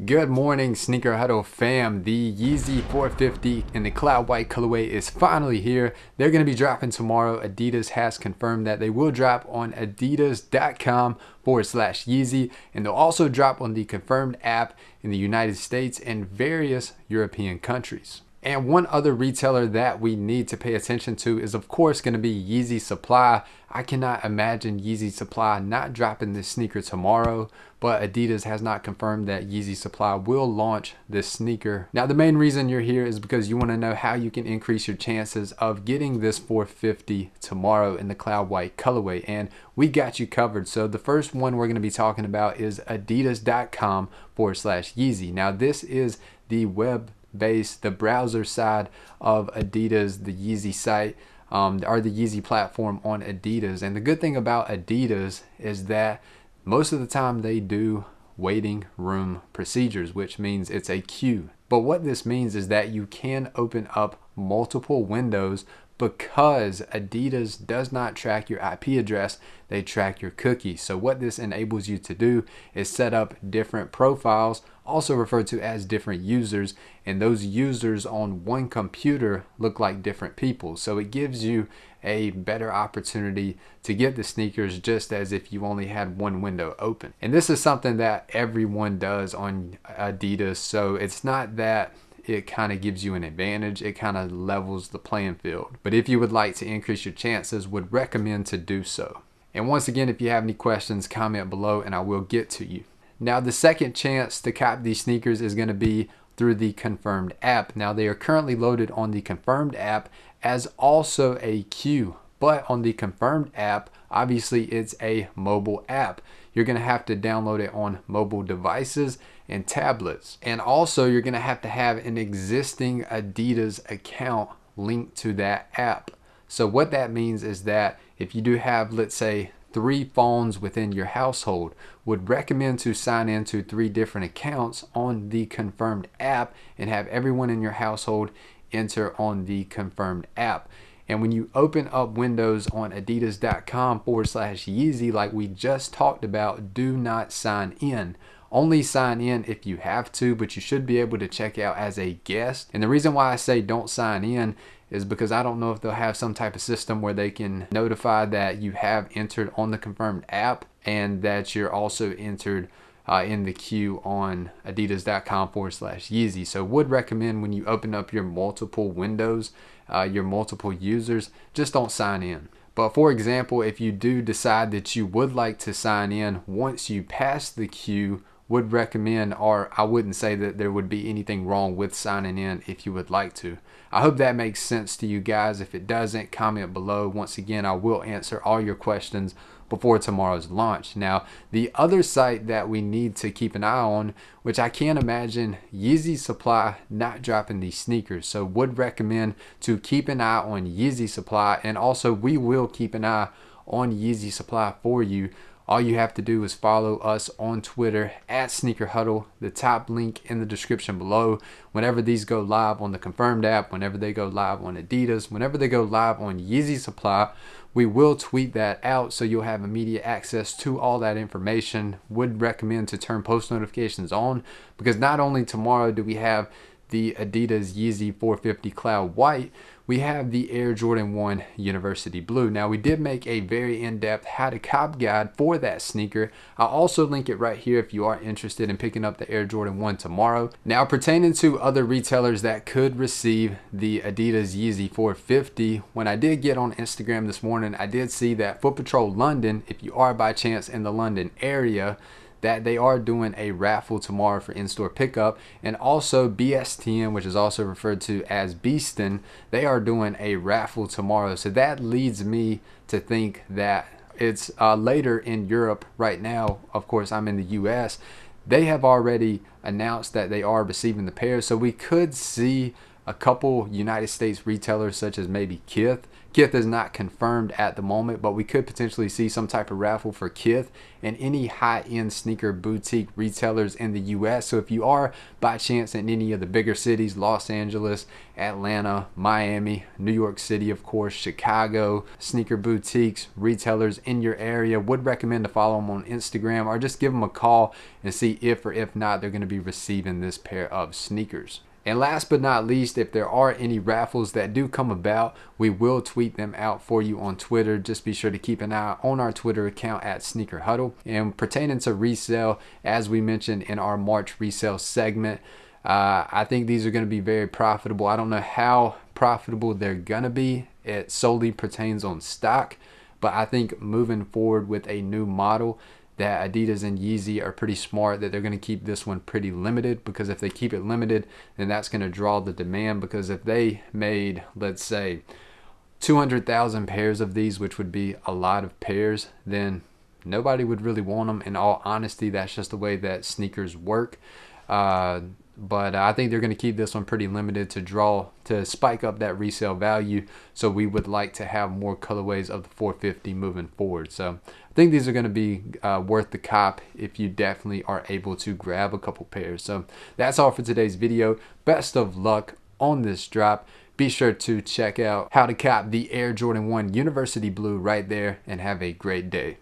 Good morning, Sneaker Huddle fam. The Yeezy 450 in the cloud white colorway is finally here. They're going to be dropping tomorrow. Adidas has confirmed that they will drop on adidas.com/Yeezy, and they'll also drop on the confirmed app in the United States and various European countries. And one other retailer that we need to pay attention to is of course going to be Yeezy Supply. I cannot imagine Yeezy Supply not dropping this sneaker tomorrow, but Adidas has not confirmed that Yeezy Supply will launch this sneaker. Now the main reason you're here is because you want to know how you can increase your chances of getting this 450 tomorrow in the cloud white colorway, and we got you covered. So the first one we're going to be talking about is adidas.com/Yeezy. Now this is the the browser side of Adidas, the Yeezy site, or the Yeezy platform on Adidas. And the good thing about Adidas is that most of the time they do waiting room procedures, which means it's a queue. But what this means is that you can open up multiple windows because Adidas does not track your IP address, they track your cookies. So what this enables you to do is set up different profiles, also referred to as different users, and those users on one computer look like different people. So it gives you a better opportunity to get the sneakers just as if you only had one window open. And this is something that everyone does on Adidas, so it's not that it kind of gives you an advantage, it kind of levels the playing field. But if you would like to increase your chances, would recommend to do so. And once again, if you have any questions, comment below and I will get to you. Now the second chance to cop these sneakers is going to be through the confirmed app. Now they are currently loaded on the confirmed app as also a queue, but on the confirmed app, obviously it's a mobile app. You're going to have to download it on mobile devices and tablets. And also you're going to have an existing Adidas account linked to that app. So what that means is that if you do have, let's say, 3 phones within your household, would recommend to sign into 3 different accounts on the confirmed app and have everyone in your household enter on the confirmed app. And when you open up windows on adidas.com/Yeezy, like we just talked about, do not sign in. Only sign in if you have to, but you should be able to check out as a guest. And the reason why I say don't sign in is because I don't know if they'll have some type of system where they can notify that you have entered on the confirmed app and that you're also entered in the queue on adidas.com/Yeezy. So would recommend when you open up your multiple windows, your multiple users, just don't sign in. But for example, if you do decide that you would like to sign in once you pass the queue, would recommend, or I wouldn't say that there would be anything wrong with signing in if you would like to. I hope that makes sense to you guys. If it doesn't, comment below. Once again, I will answer all your questions before tomorrow's launch. Now, the other site that we need to keep an eye on, which I can't imagine Yeezy Supply not dropping these sneakers, so would recommend to keep an eye on Yeezy Supply, and also we will keep an eye on Yeezy Supply for you. All you have to do is follow us on Twitter at Sneaker Huddle, the top link in the description below. Whenever these go live on the confirmed app, whenever they go live on Adidas, whenever they go live on Yeezy Supply, we will tweet that out so you'll have immediate access to all that information. Would recommend to turn post notifications on, because not only tomorrow do we have the Adidas Yeezy 450 Cloud White, we have the Air Jordan 1 University Blue. Now we did make a very in-depth how to cop guide for that sneaker. I'll also link it right here if you are interested in picking up the Air Jordan 1 tomorrow. Now pertaining to other retailers that could receive the Adidas Yeezy 450, when I did get on Instagram this morning, I did see that Foot Patrol London, if you are by chance in the London area, that they are doing a raffle tomorrow for in-store pickup, and also BSTN, which is also referred to as Beaston, they are doing a raffle tomorrow. So that leads me to think that it's later in Europe right now. Of course, I'm in the US. They have already announced that they are receiving the pairs, so we could see a couple United States retailers such as maybe Kith. Kith is not confirmed at the moment, but we could potentially see some type of raffle for Kith and any high-end sneaker boutique retailers in the US. So if you are by chance in any of the bigger cities, Los Angeles, Atlanta, Miami, New York City, of course, Chicago, sneaker boutiques, retailers in your area, would recommend to follow them on Instagram or just give them a call and see if or if not they're going to be receiving this pair of sneakers. And last but not least, if there are any raffles that do come about, we will tweet them out for you on Twitter. Just be sure to keep an eye on our Twitter account at Sneaker Huddle. And pertaining to resale, as we mentioned in our March resale segment, I think these are going to be very profitable. I don't know how profitable they're going to be. It solely pertains on stock. But I think moving forward with a new model, that Adidas and Yeezy are pretty smart that they're going to keep this one pretty limited, because if they keep it limited, then that's going to draw the demand. Because if they made, let's say, 200,000 pairs of these, which would be a lot of pairs, then nobody would really want them. In all honesty, that's just the way that sneakers work. But I think they're going to keep this one pretty limited to spike up that resale value. So we would like to have more colorways of the 450 moving forward. So I think these are going to be worth the cop if you definitely are able to grab a couple pairs. So that's all for today's video. Best of luck on this drop. Be sure to check out how to cop the Air Jordan 1 University Blue right there, and have a great day.